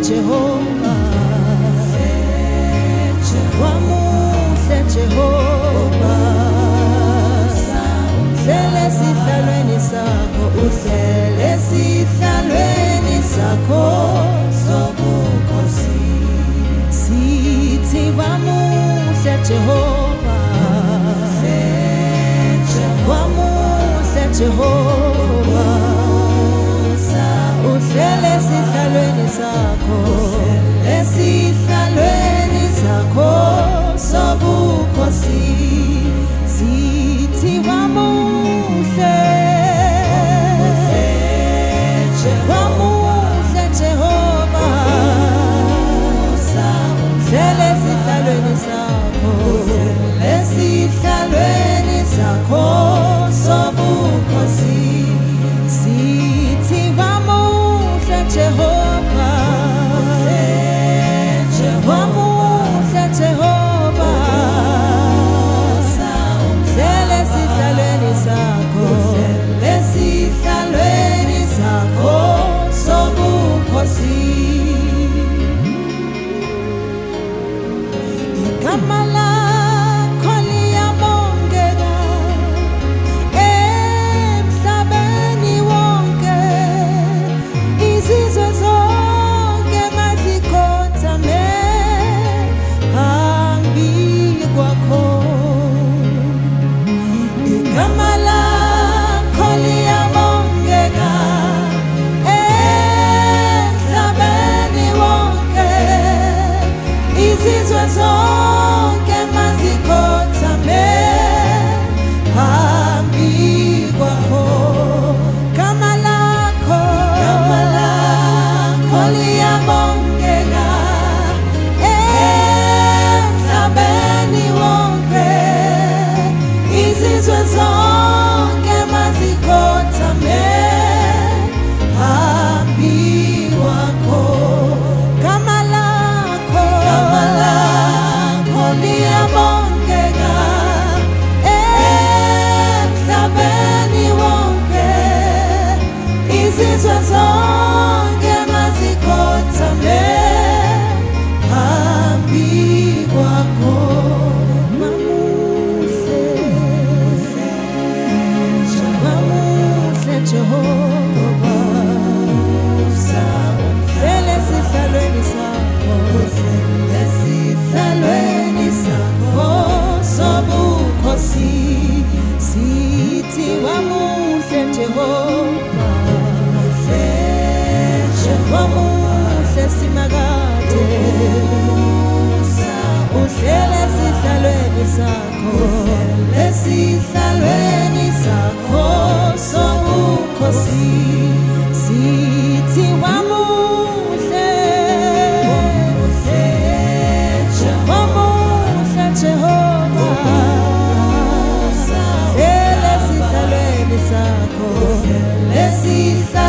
Jehovah, wamuhle Jehovah, uhlele esihlalweni sakho, uhlele esihlalweni sakho sobukhosi. Sithi wamuhle Jehovah, wamuhle Jehovah, uhlele esihlalweni sakho, esihlalweni sakho sobukhosi. Sithi wamuhle, wamuhle Jehovah, uhlele esihlalweni sakho, esihlalweni sakho sobukhosi. Sithi wamuhle Jehovah, wamuhle Jehovah, uhlele esihlalweni sakho, esihlalweni sakho sobukhosi. Igama lakho liyabongeka emhlabeni wonke, izizwe zonke mazikhothame phambi kwakho. Igama lakho liyabongeka emhlabeni wonke, izizwe zonke mazikhothame phambi kwakho. Igama lakho liyabongeka emhlabeni wonke, izizwe zonke mazikhothame phambi kwakho. Igama lakho liyabongeka emhlabeni wonke, izizwe zonke mazikhothame phambi kwakho. Wamuhle Jehovah, uhlele esihlalweni sakho, esihlalweni sakho sobukhosi. Sithi wamuhle Jehovah, wamuhle Simakade, uhlele esihlalweni sakho, esihlalweni sakho sobukhosi. Sithi wamuhle, wamuhle Jehovah, uhlele esihlalweni sakho, esihlalweni